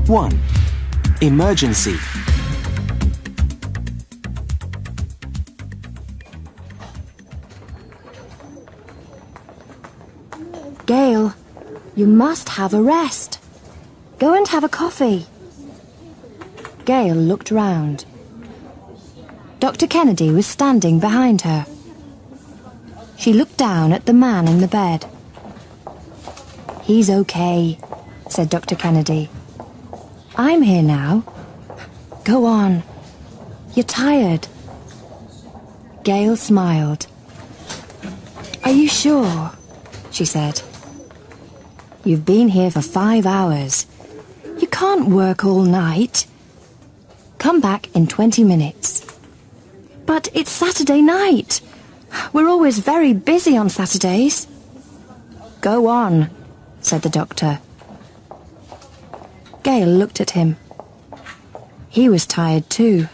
1. Emergency. Gail, you must have a rest. Go and have a coffee. Gail looked round. Dr. Kennedy was standing behind her. She looked down at the man in the bed. "He's okay," said Dr. Kennedy. "I'm here now. Go on. You're tired." Gail smiled. "Are you sure?" she said. "You've been here for 5 hours. You can't work all night. Come back in 20 minutes. "But it's Saturday night. We're always very busy on Saturdays." "Go on," said the doctor. Gail looked at him. He was tired too.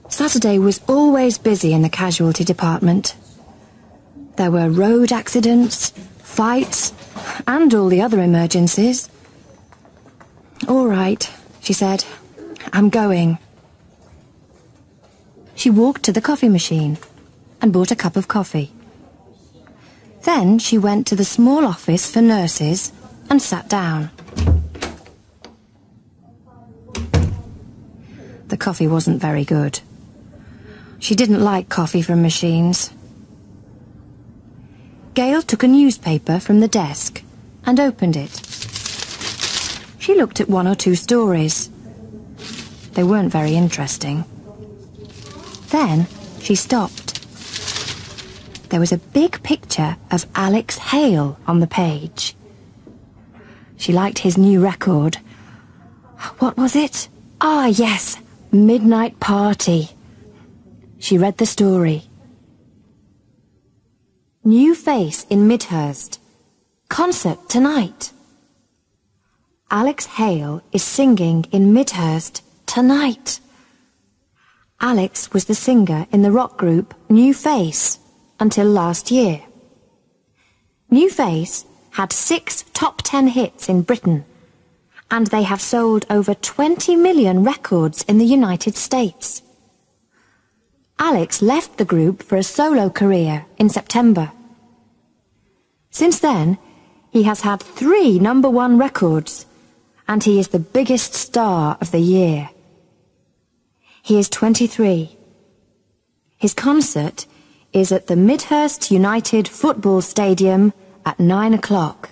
Saturday was always busy in the casualty department. There were road accidents, fights, and all the other emergencies. "All right," she said. "I'm going." She walked to the coffee machine and bought a cup of coffee. Then she went to the small office for nurses and sat down. The coffee wasn't very good. She didn't like coffee from machines. Gail took a newspaper from the desk and opened it. She looked at 1 or 2 stories. They weren't very interesting. Then she stopped. There was a big picture of Alex Hale on the page. She liked his new record. What was it? Ah, yes, Midnight Party. She read the story. New face in Midhurst. Concert tonight. Alex Hale is singing in Midhurst tonight. Alex was the singer in the rock group New Face until last year. New Face had 6 top 10 hits in Britain, and they have sold over 20 million records in the United States. Alex left the group for a solo career in September. Since then, he has had 3 #1 records, and he is the biggest star of the year. He is 23. His concert is at the Midhurst United Football Stadium at 9 o'clock.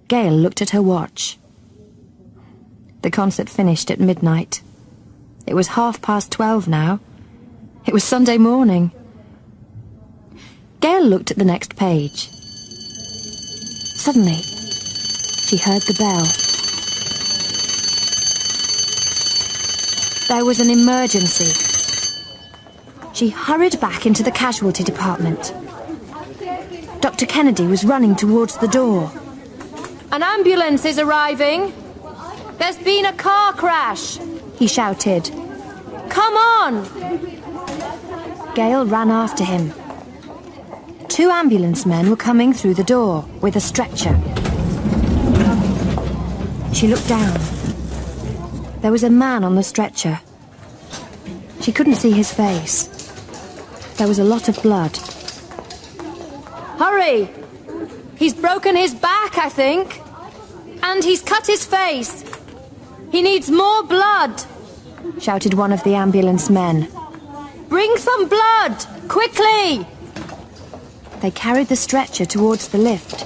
Gail looked at her watch. The concert finished at midnight. It was 12:30 now. It was Sunday morning. Gail looked at the next page. Suddenly, she heard the bell. There was an emergency. She hurried back into the casualty department. Dr. Kennedy was running towards the door. "An ambulance is arriving. There's been a car crash," he shouted. "Come on!" Gail ran after him. 2 ambulance men were coming through the door with a stretcher. She looked down. There was a man on the stretcher. She couldn't see his face. There was a lot of blood. "Hurry! He's broken his back, I think. And he's cut his face. He needs more blood," shouted one of the ambulance men. "Bring some blood! Quickly!" They carried the stretcher towards the lift.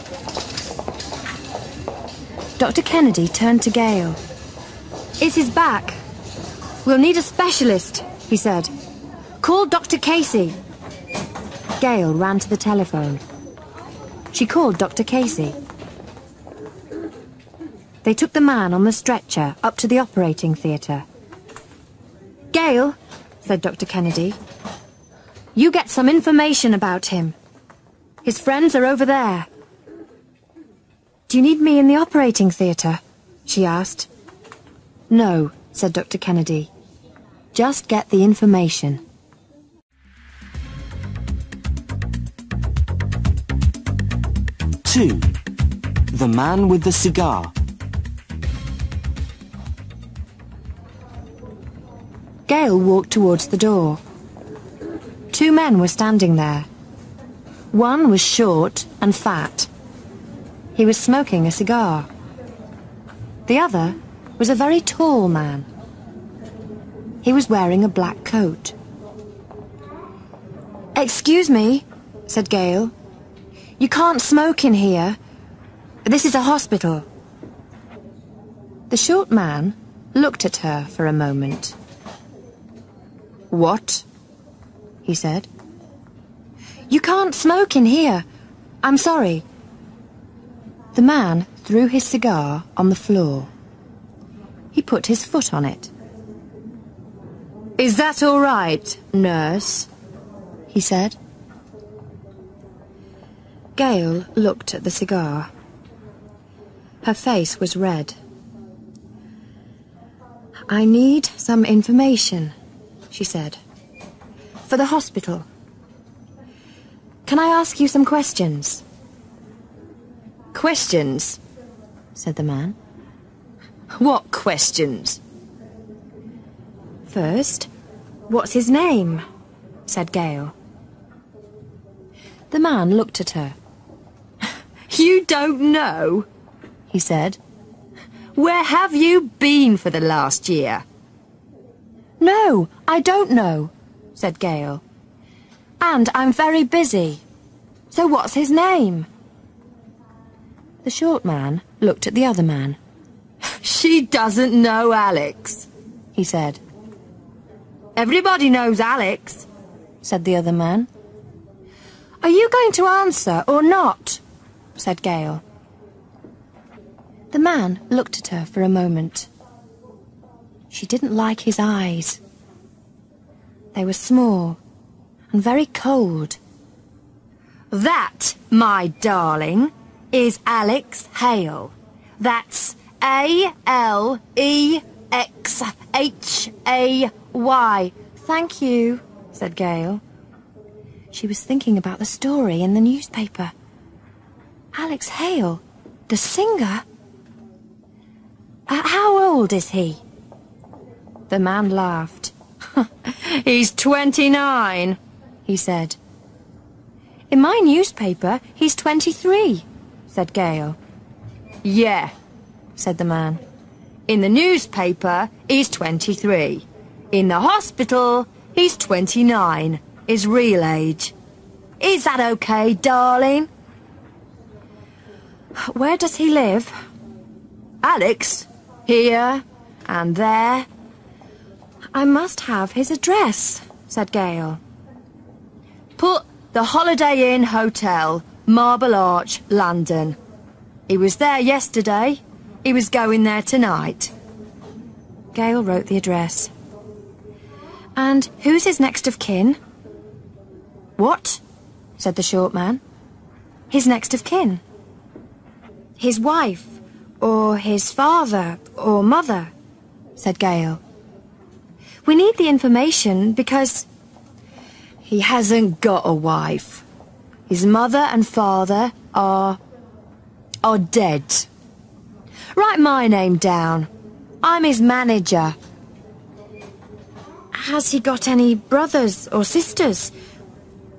Dr. Kennedy turned to Gail. "It's his back. We'll need a specialist," he said. "Call Dr. Casey." Gail ran to the telephone. She called Dr. Casey. They took the man on the stretcher up to the operating theatre. "Gail," said Dr. Kennedy, "you get some information about him. His friends are over there." "Do you need me in the operating theatre?" she asked. "No," said Dr. Kennedy. "Just get the information." Two. The man with the cigar. Gail walked towards the door. Two men were standing there. One was short and fat. He was smoking a cigar. The other was a very tall man. He was wearing a black coat. "Excuse me," said Gail. "You can't smoke in here. This is a hospital." The short man looked at her for a moment. "What?" he said. "You can't smoke in here. I'm sorry." The man threw his cigar on the floor. He put his foot on it. "Is that all right, nurse?" he said. Gail looked at the cigar. Her face was red. "I need some information," she said, "for the hospital. Can I ask you some questions?" "Questions?" said the man. "What questions?" "First, what's his name?" said Gail. The man looked at her. "You don't know?" he said. "Where have you been for the last year?" "No, I don't know," said Gail. "And I'm very busy. So what's his name?" The short man looked at the other man. "She doesn't know Alex," he said. "Everybody knows Alex," said the other man. "Are you going to answer or not?" said Gail. The man looked at her for a moment. She didn't like his eyes. They were small and very cold. "That, my darling, is Alex Hale. That's Alexhay. "Thank you," said Gail. She was thinking about the story in the newspaper. Alex Hale, the singer? How old is he? The man laughed. "He's 29, he said. "In my newspaper, he's 23, said Gail. "Yeah," said the man. "In the newspaper, he's 23. In the hospital, he's 29, his real age. Is that okay, darling?" "Where does he live?" "Alex, here and there." "I must have his address," said Gail. "Put the Holiday Inn Hotel, Marble Arch, London. He was there yesterday. He was going there tonight." Gail wrote the address. "And who's his next of kin?" "What?" said the short man. "His next of kin." "His wife, or his father, or mother," said Gail. "We need the information because—" "He hasn't got a wife. His mother and father are dead. Write my name down. I'm his manager." "Has he got any brothers or sisters?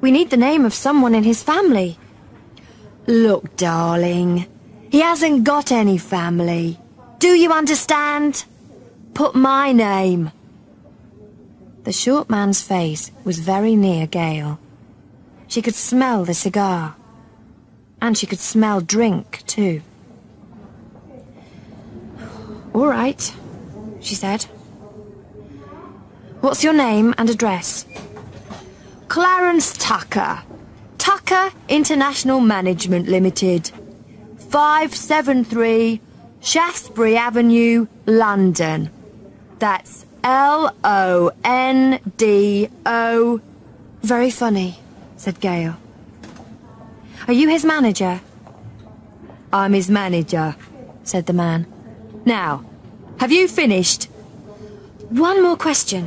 We need the name of someone in his family." "Look, darling, he hasn't got any family. Do you understand? Put my name." The short man's face was very near Gail. She could smell the cigar. And she could smell drink, too. "All right," she said. "What's your name and address?" "Clarence Tucker. Tucker International Management Limited. 573 Shaftesbury Avenue, London. That's Londo. "Very funny," said Gail. "Are you his manager?" "I'm his manager," said the man. "Now, have you finished?" "One more question,"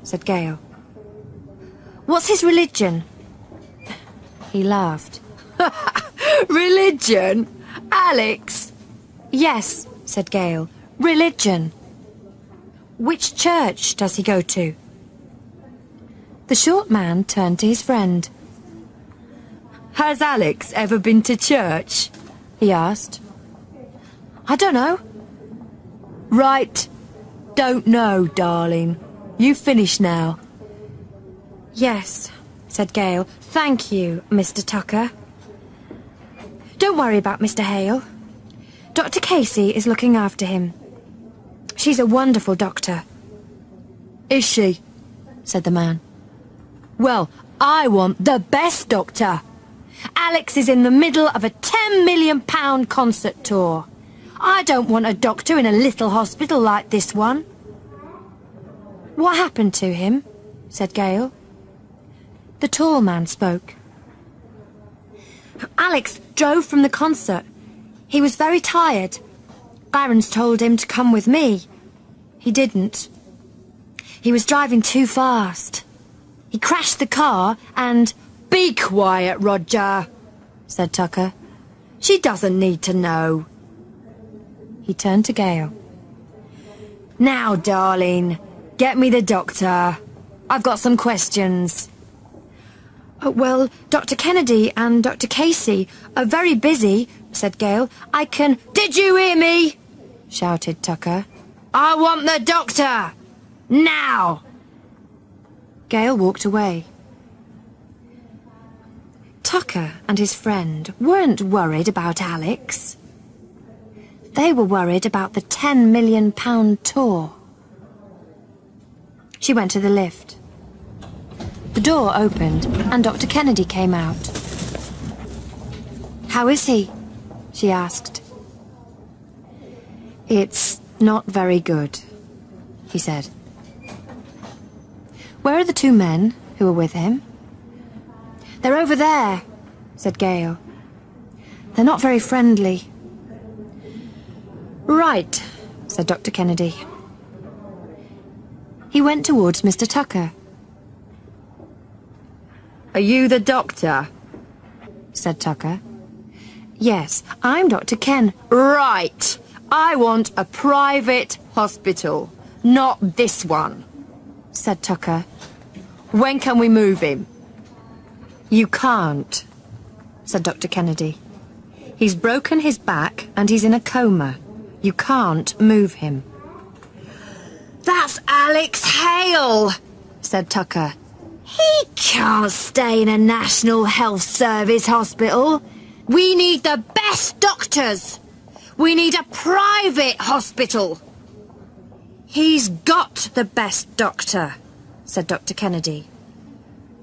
said Gail. "What's his religion?" He laughed. "Religion? Alex! Yes, said Gail. Religion. Which church does he go to? The short man turned to his friend. Has Alex ever been to church? He asked. I don't know. Right. Don't know, darling. You finished now. Yes, said Gail. Thank you, Mr. Tucker. Don't worry about Mr. Hale. Dr. Casey is looking after him. She's a wonderful doctor. Is she? Said the man. Well, I want the best doctor. Alex is in the middle of a £10 million concert tour. I don't want a doctor in a little hospital like this one. What happened to him? Said Gail. The tall man spoke. Alex drove from the concert. He was very tired. Irons told him to come with me. He didn't. He was driving too fast. He crashed the car and... Be quiet, Roger, said Tucker. She doesn't need to know. He turned to Gail. Now, darling, get me the doctor. I've got some questions. Well, Dr. Kennedy and Dr. Casey are very busy, said Gail. I can... Did you hear me? Shouted Tucker. I want the doctor! Now! Gail walked away. Tucker and his friend weren't worried about Alex. They were worried about the £10 million tour. She went to the lift. The door opened and Dr. Kennedy came out. How is he? She asked. It's not very good, he said. Where are the two men who were with him? They're over there, said Gail. They're not very friendly. Right, said Dr. Kennedy. He went towards Mr. Tucker. Are you the doctor? Said Tucker. Yes, I'm Dr. Ken. Right. I want a private hospital, not this one, said Tucker. When can we move him? You can't, said Dr. Kennedy. He's broken his back and he's in a coma. You can't move him. That's Alex Hale, said Tucker. He can't stay in a National Health Service hospital. We need the best doctors. We need a private hospital. He's got the best doctor, said Dr. Kennedy.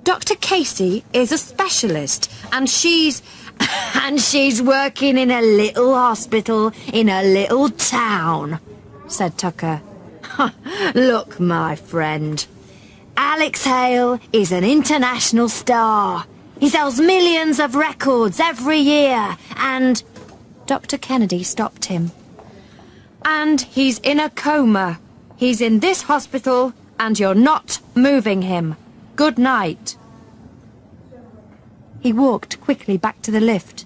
Dr. Casey is a specialist, and she's working in a little hospital in a little town, said Tucker. Look, my friend, Alex Hale is an international star. He sells millions of records every year, and... Dr. Kennedy stopped him. And he's in a coma. He's in this hospital, and you're not moving him. Good night. He walked quickly back to the lift.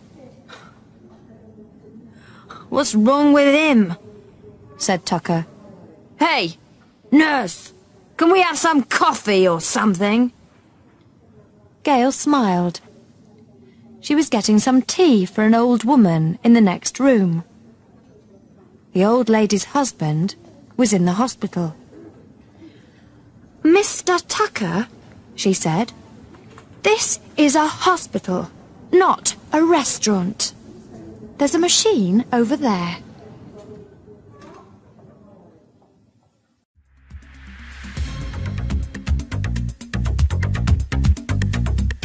What's wrong with him? Said Tucker. Hey, nurse, can we have some coffee or something? Gail smiled. She was getting some tea for an old woman in the next room. The old lady's husband was in the hospital. Mr. Tucker, she said, this is a hospital, not a restaurant. There's a machine over there.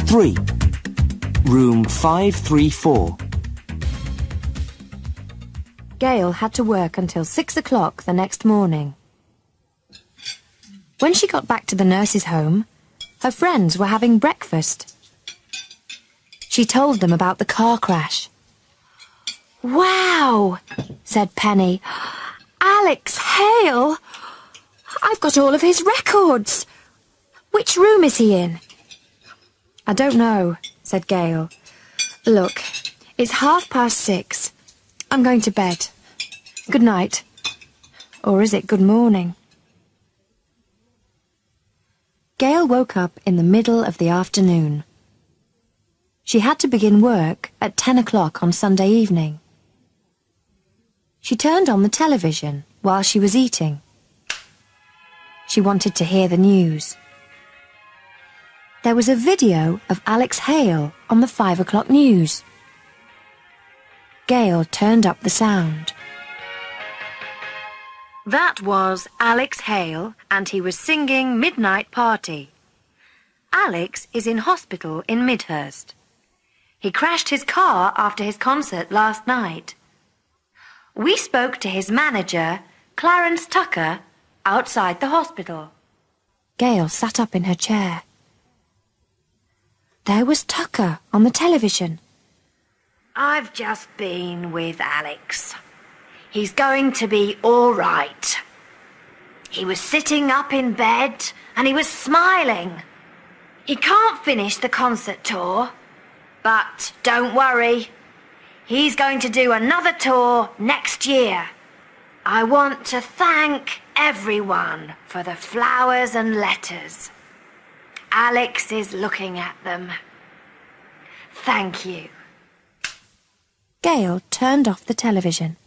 Three. Room 534. Gail had to work until 6 o'clock the next morning. When she got back to the nurse's home, her friends were having breakfast. She told them about the car crash. Wow, said Penny. Alex Hale! I've got all of his records. Which room is he in? I don't know, said Gail. Look, it's 6:30. I'm going to bed. Good night. Or is it good morning? Gail woke up in the middle of the afternoon. She had to begin work at 10 o'clock on Sunday evening. She turned on the television while she was eating. She wanted to hear the news. There was a video of Alex Hale on the 5 o'clock news. Gail turned up the sound. That was Alex Hale, and he was singing Midnight Party. Alex is in hospital in Midhurst. He crashed his car after his concert last night. We spoke to his manager, Clarence Tucker, outside the hospital. Gail sat up in her chair. There was Tucker on the television. I've just been with Alex. He's going to be all right. He was sitting up in bed and he was smiling. He can't finish the concert tour, but don't worry. He's going to do another tour next year. I want to thank everyone for the flowers and letters. Alex is looking at them. Thank you. Gail turned off the television.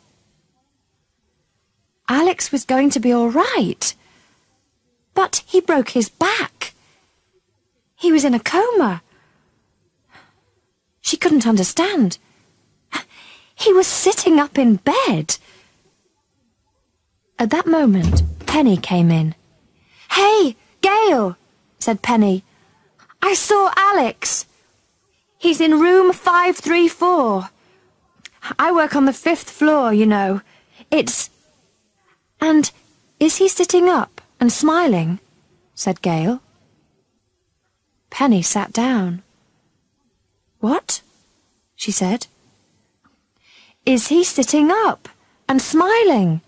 Alex was going to be all right. But he broke his back. He was in a coma. She couldn't understand. He was sitting up in bed. At that moment, Penny came in. "Hey, Gail," said Penny. "I saw Alex. He's in room 534. I work on the 5th floor, you know. It's..." "And is he sitting up and smiling?" said Gail. Penny sat down. "What?" she said. "Is he sitting up and smiling?"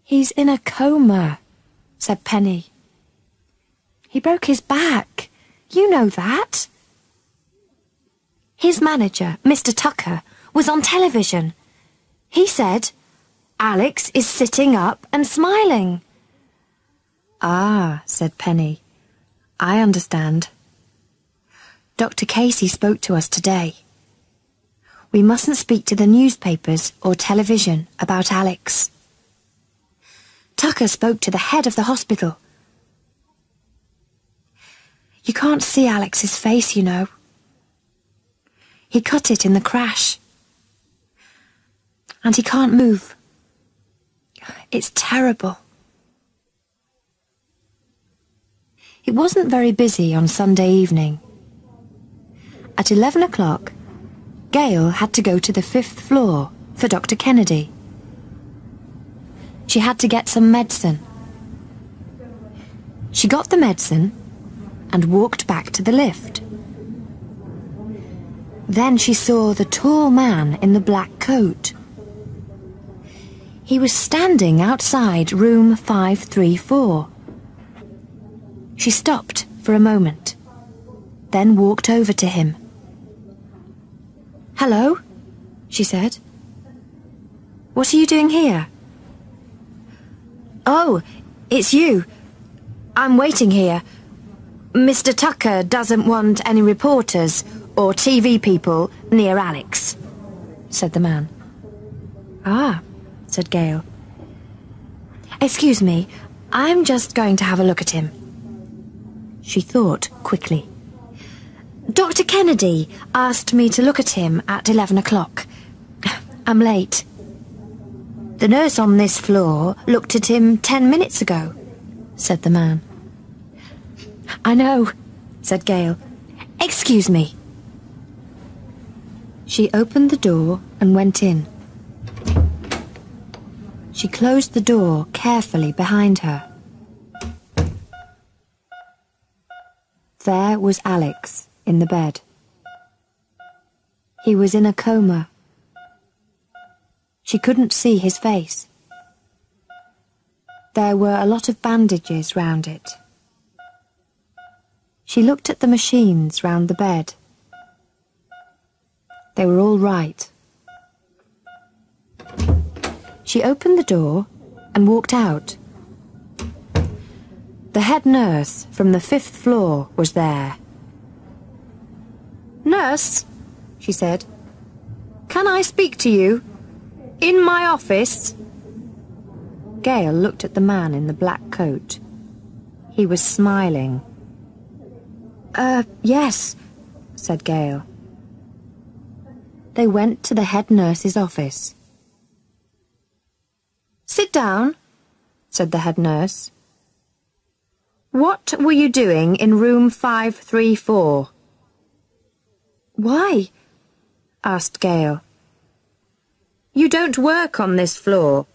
"He's in a coma," said Penny. "He broke his back. You know that." His manager, Mr. Tucker, was on television. He said, "Alex is sitting up and smiling." "Ah," said Penny. "I understand. Dr. Casey spoke to us today. We mustn't speak to the newspapers or television about Alex. Tucker spoke to the head of the hospital. You can't see Alex's face, you know. He cut it in the crash. And he can't move. It's terrible." It wasn't very busy on Sunday evening. At 11 o'clock, Gail had to go to the 5th floor for Dr. Kennedy. She had to get some medicine. She got the medicine and walked back to the lift. Then she saw the tall man in the black coat. He was standing outside room 534. She stopped for a moment, then walked over to him. "Hello," she said. "What are you doing here?" "Oh, it's you. I'm waiting here. Mr. Tucker doesn't want any reporters or TV people near Alex," said the man. "Ah," said Gail. "Excuse me, I'm just going to have a look at him." She thought quickly. "Dr. Kennedy asked me to look at him at 11 o'clock. I'm late. The nurse on this floor looked at him 10 minutes ago," said the man. "I know," said Gail. "Excuse me." She opened the door and went in. She closed the door carefully behind her. There was Alex in the bed. He was in a coma. She couldn't see his face. There were a lot of bandages round it. She looked at the machines round the bed. They were all right. She opened the door and walked out. The head nurse from the 5th floor was there. "Nurse," she said, "can I speak to you? In my office?" Gail looked at the man in the black coat. He was smiling. Yes," said Gail. They went to the head nurse's office. "Sit down," said the head nurse. "What were you doing in room 534? "Why?" asked Gail. "You don't work on this floor.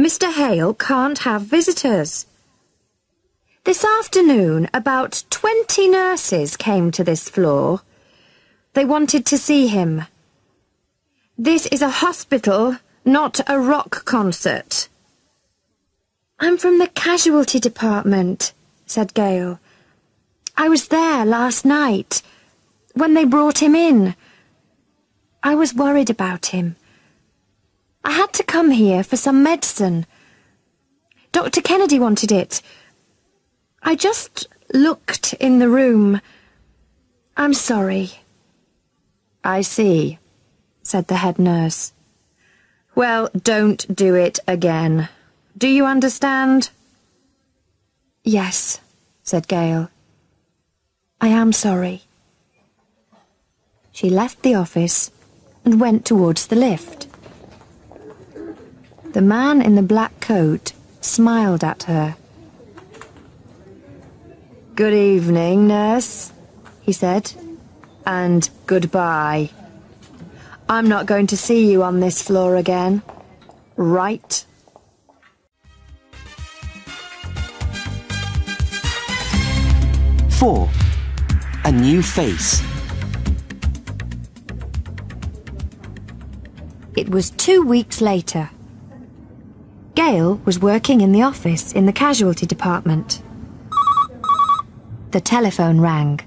Mr. Hale can't have visitors. This afternoon, about 20 nurses came to this floor. They wanted to see him. This is a hospital, not a rock concert." "I'm from the casualty department," said Gail. "I was there last night, when they brought him in. I was worried about him. I had to come here for some medicine. Dr. Kennedy wanted it. I just looked in the room. I'm sorry." "I see," said the head nurse. "Well, don't do it again. Do you understand?" "Yes," said Gail. "I am sorry." She left the office and went towards the lift. The man in the black coat smiled at her. "Good evening, nurse," he said, "and goodbye. I'm not going to see you on this floor again, right?" Four. A new face. It was 2 weeks later. Gail was working in the office in the casualty department. The telephone rang.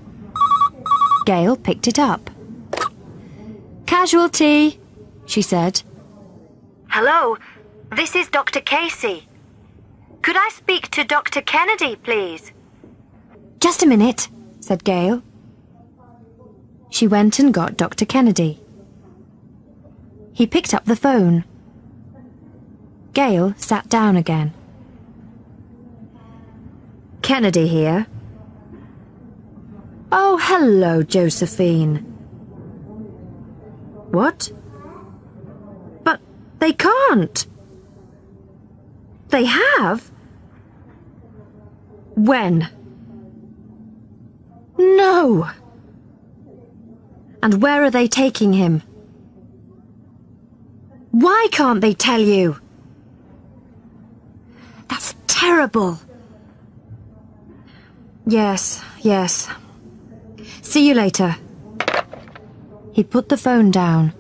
Gail picked it up. "Casualty," she said. Hello, this is Dr. Casey. Could I speak to Dr. Kennedy, please? "Just a minute," said Gail. She went and got Dr. Kennedy. He picked up the phone. Gail sat down again. Kennedy here. "Oh, hello, Josephine." What? But they can't. They have? When? No! And where are they taking him? Why can't they tell you? That's terrible. Yes. See you later. He put the phone down.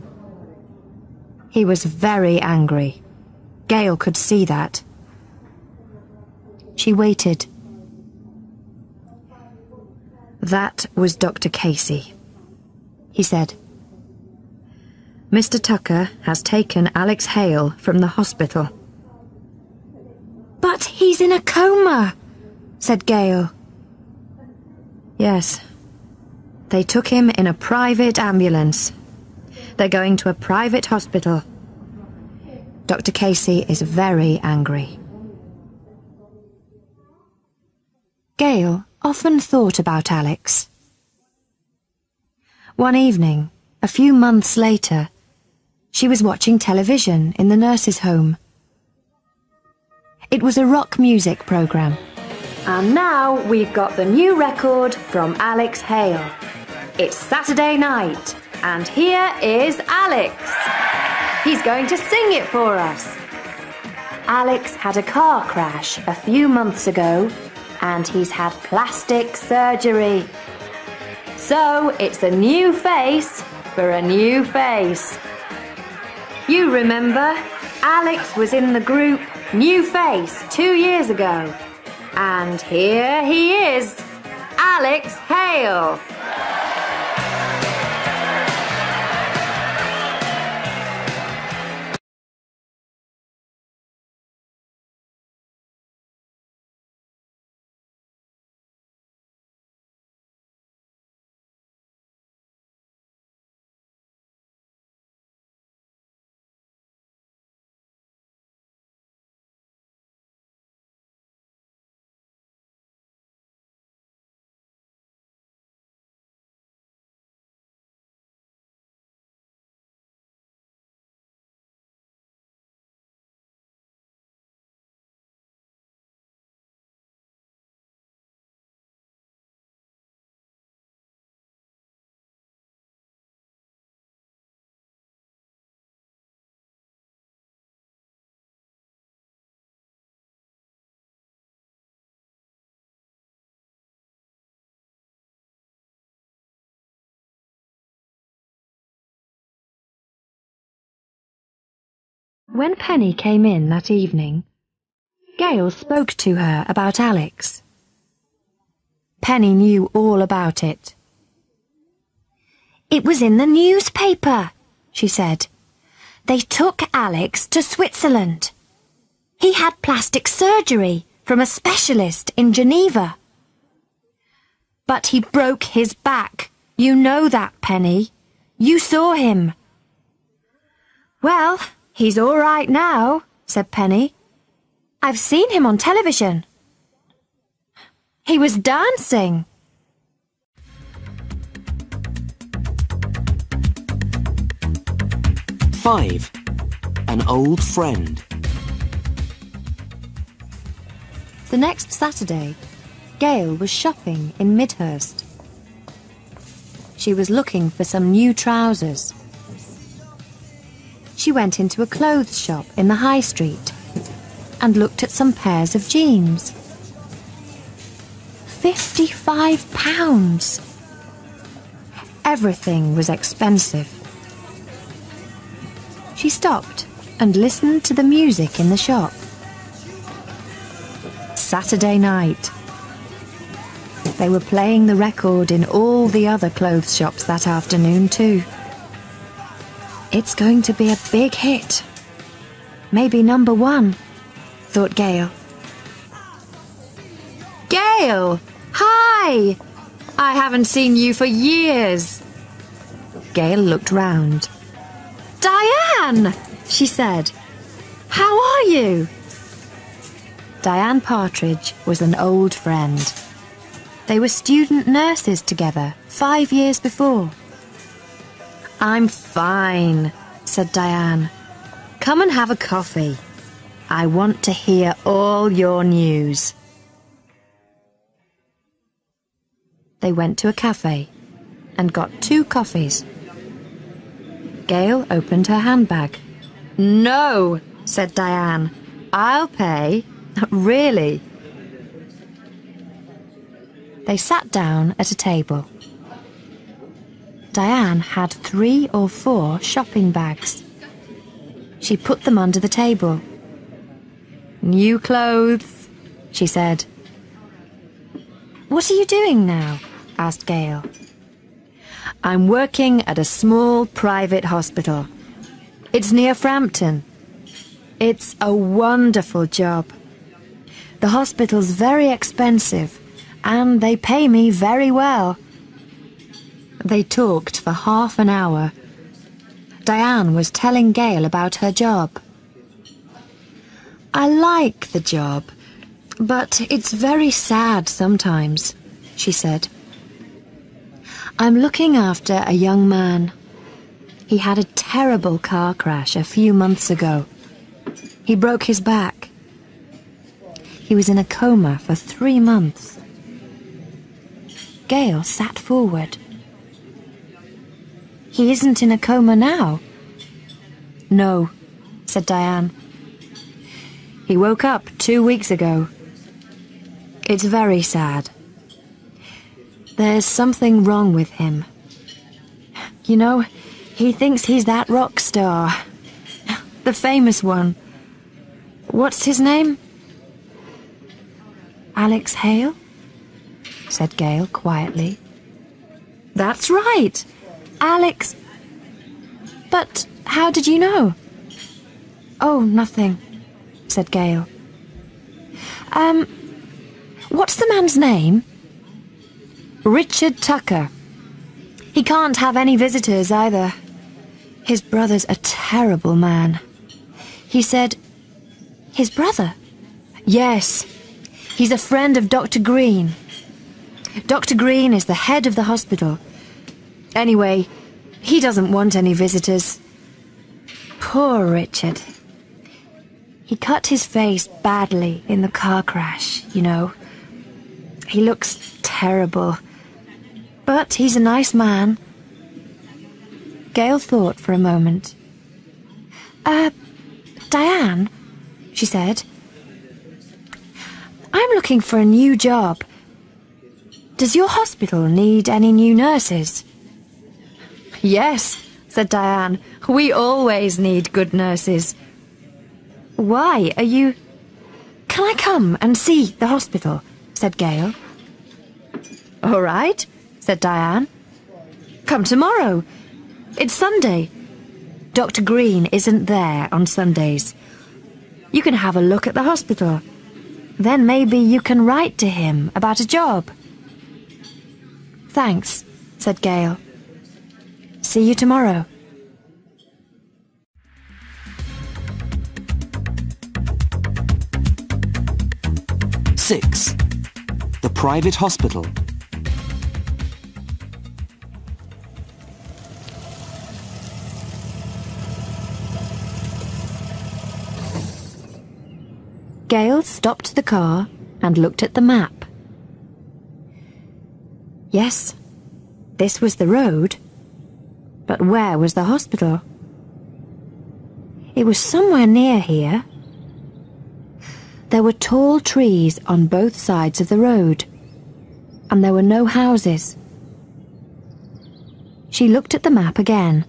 He was very angry. Gail could see that. She waited. "That was Dr. Casey," he said. "Mr. Tucker has taken Alex Hale from the hospital." "But he's in a coma," said Gail. "Yes. They took him in a private ambulance. They're going to a private hospital. Dr. Casey is very angry." Gail often thought about Alex. One evening, a few months later, she was watching television in the nurse's home. It was a rock music program. And now we've got the new record from Alex Hale. It's Saturday night, and here is Alex. He's going to sing it for us. Alex had a car crash a few months ago, and he's had plastic surgery. So it's a new face for a new face. You remember, Alex was in the group New Face 2 years ago. And here he is, Alex Hale. When Penny came in that evening, Gail spoke to her about Alex. Penny knew all about it. "It was in the newspaper," she said. "They took Alex to Switzerland. He had plastic surgery from a specialist in Geneva. But he broke his back. You know that, Penny. You saw him." "Well, he's all right now," said Penny. "I've seen him on television. He was dancing." Five. An old friend. The next Saturday, Gail was shopping in Midhurst. She was looking for some new trousers. She went into a clothes shop in the high street and looked at some pairs of jeans. £55. Everything was expensive. She stopped and listened to the music in the shop. Saturday night. They were playing the record in all the other clothes shops that afternoon too. It's going to be a big hit. Maybe #1, thought Gail. "Gail! Hi! I haven't seen you for years." Gail looked round. "Diane!" she said. "How are you?" Diane Partridge was an old friend. They were student nurses together 5 years before. "I'm fine," said Diane. "Come and have a coffee. I want to hear all your news." They went to a cafe and got 2 coffees. Gail opened her handbag. "No," said Diane. "I'll pay. Really." They sat down at a table. Diane had 3 or 4 shopping bags. She put them under the table. "New clothes," she said. "What are you doing now?" asked Gail. "I'm working at a small private hospital. It's near Frampton. It's a wonderful job. The hospital's very expensive, and they pay me very well." They talked for half an hour. Diane was telling Gail about her job. "I like the job, but it's very sad sometimes," she said. "I'm looking after a young man. He had a terrible car crash a few months ago. He broke his back. He was in a coma for 3 months." Gail sat forward. "He isn't in a coma now?" "No," said Diane. "He woke up 2 weeks ago. It's very sad. There's something wrong with him. You know, he thinks he's that rock star. The famous one. What's his name?" "Alex Hale?" said Gail quietly. "That's right. Alex. But how did you know?" "Oh, nothing," said Gail. What's the man's name?" "Richard Tucker. He can't have any visitors either. His brother's a terrible man. He said..." "His brother?" "Yes. He's a friend of Dr. Green. Dr. Green is the head of the hospital. Anyway, he doesn't want any visitors. Poor Richard. He cut his face badly in the car crash, you know. He looks terrible. But he's a nice man." Gail thought for a moment. Diane," she said, "I'm looking for a new job. Does your hospital need any new nurses?" "Yes," said Diane. "We always need good nurses. Why are you... Can I come and see the hospital? Said Gail. All right, said Diane. Come tomorrow. It's Sunday. Dr. Green isn't there on Sundays. You can have a look at the hospital. Then maybe you can write to him about a job. Thanks, said Gail. See you tomorrow. Six. The private hospital. Gail stopped the car and looked at the map. Yes, this was the road. But where was the hospital? It was somewhere near here. There were tall trees on both sides of the road, and there were no houses. She looked at the map again.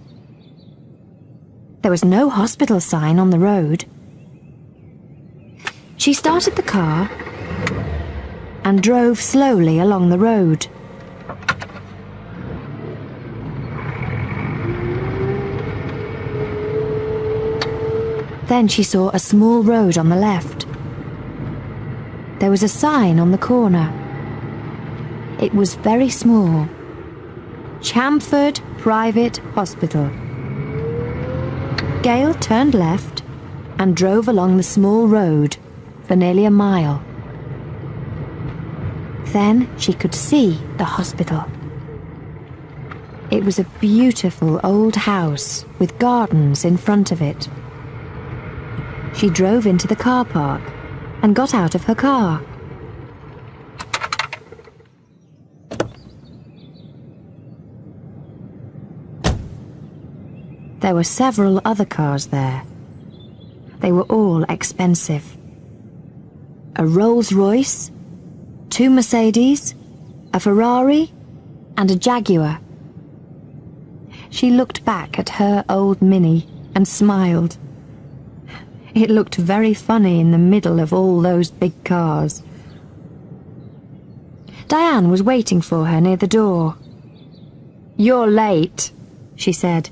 There was no hospital sign on the road. She started the car and drove slowly along the road. Then she saw a small road on the left. There was a sign on the corner. It was very small. Chamford Private Hospital. Gail turned left and drove along the small road for nearly a mile. Then she could see the hospital. It was a beautiful old house with gardens in front of it. She drove into the car park and got out of her car. There were several other cars there. They were all expensive. A Rolls-Royce, 2 Mercedes, a Ferrari, and a Jaguar. She looked back at her old Mini and smiled. It looked very funny in the middle of all those big cars. Diane was waiting for her near the door. "You're late," she said.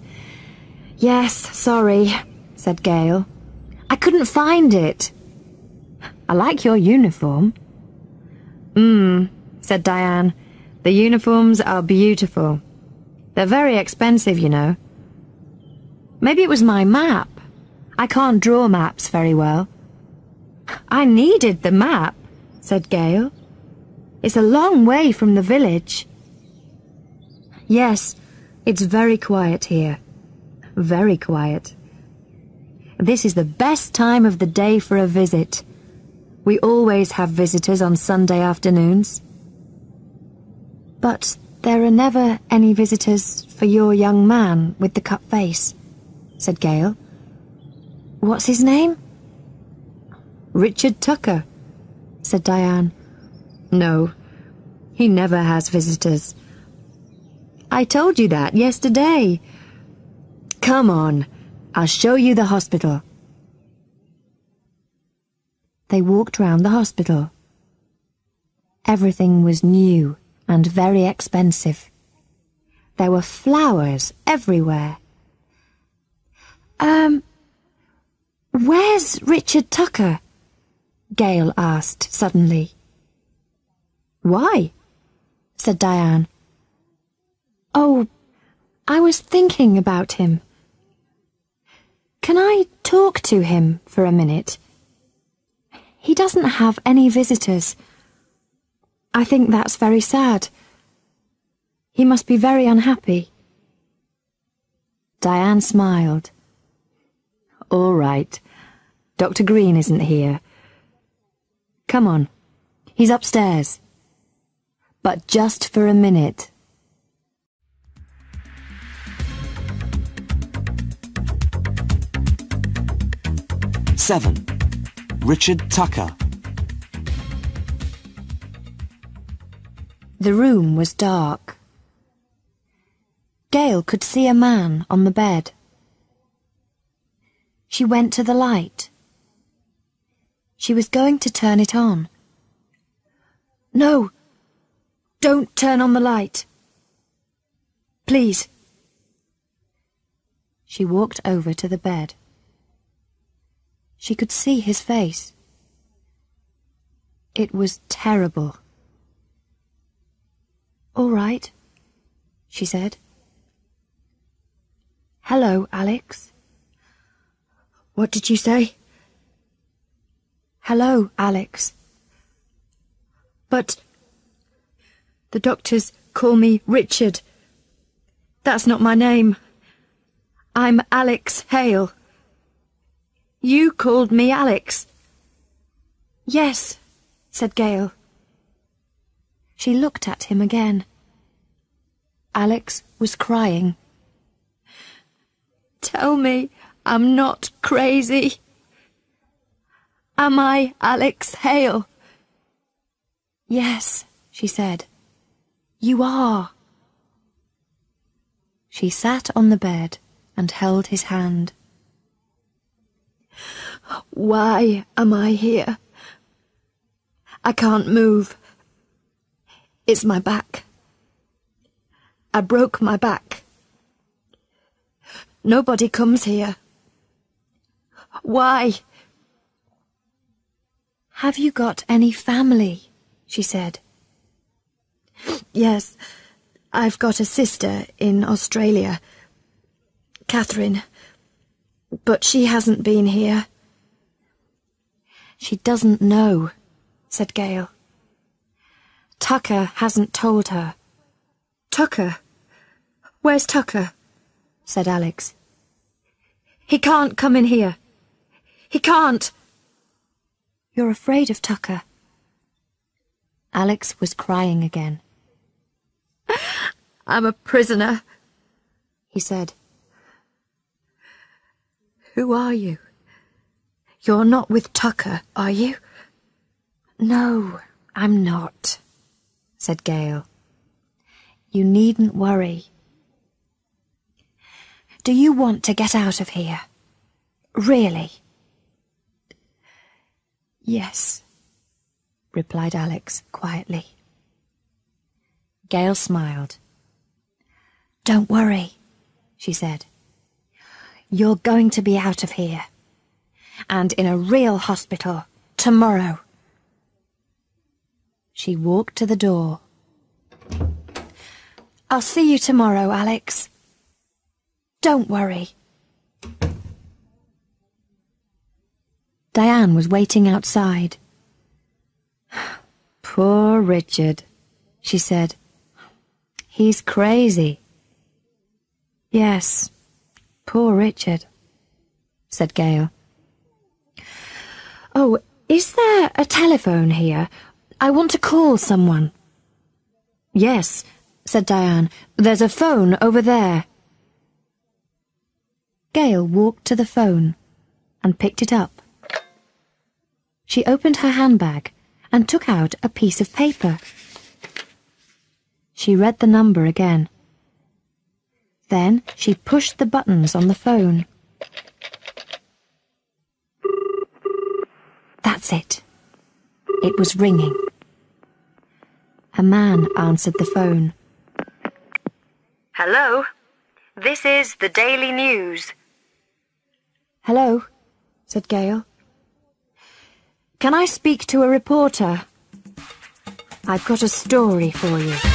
"Yes, sorry," said Gail. "I couldn't find it." "I like your uniform." Said Diane. "The uniforms are beautiful. They're very expensive, you know." "Maybe it was my map. I can't draw maps very well." "I needed the map," said Gail. "It's a long way from the village." "Yes, it's very quiet here. Very quiet. This is the best time of the day for a visit. We always have visitors on Sunday afternoons." "But there are never any visitors for your young man with the cut face," said Gail. "What's his name?" "Richard Tucker," said Diane. "No, he never has visitors. I told you that yesterday. Come on, I'll show you the hospital." They walked round the hospital. Everything was new and very expensive. There were flowers everywhere. Where's Richard Tucker?" Gail asked suddenly. "Why?" said Diane. "Oh, I was thinking about him. Can I talk to him for a minute? He doesn't have any visitors. I think that's very sad. He must be very unhappy." Diane smiled. "All right. Dr. Green isn't here. Come on. He's upstairs. But just for a minute." 7. Richard Tucker. The room was dark. Gail could see a man on the bed. She went to the light. She was going to turn it on. "No! Don't turn on the light! Please!" She walked over to the bed. She could see his face. It was terrible. "All right," she said. "Hello, Alex." "What did you say?" "Hello, Alex." "But the doctors call me Richard. That's not my name. I'm Alex Hale." "You called me Alex." "Yes," said Gail. She looked at him again. Alex was crying. "Tell me I'm not crazy. Am I Alex Hale?" "Yes," she said. "You are." She sat on the bed and held his hand. "Why am I here? I can't move. It's my back. I broke my back. Nobody comes here. Why?" "Have you got any family?" she said. "Yes, I've got a sister in Australia, Catherine, but she hasn't been here." "She doesn't know," said Gail. "Tucker hasn't told her." "Tucker? Where's Tucker?" said Alex. "He can't come in here. He can't." "You're afraid of Tucker." Alex was crying again. "I'm a prisoner," he said. "Who are you? You're not with Tucker, are you?" "No, I'm not," said Gail. "You needn't worry. Do you want to get out of here? Really?" "Yes," replied Alex quietly. Gail smiled. "Don't worry," she said. "You're going to be out of here. And in a real hospital tomorrow." She walked to the door. "I'll see you tomorrow, Alex. Don't worry." Diane was waiting outside. "Poor Richard," she said. "He's crazy." "Yes, poor Richard," said Gail. "Oh, is there a telephone here? I want to call someone." "Yes," said Diane. "There's a phone over there." Gail walked to the phone and picked it up. She opened her handbag and took out a piece of paper. She read the number again. Then she pushed the buttons on the phone. That's it. It was ringing. A man answered the phone. "Hello? This is the Daily News." "Hello," said Gail. "Can I speak to a reporter? I've got a story for you."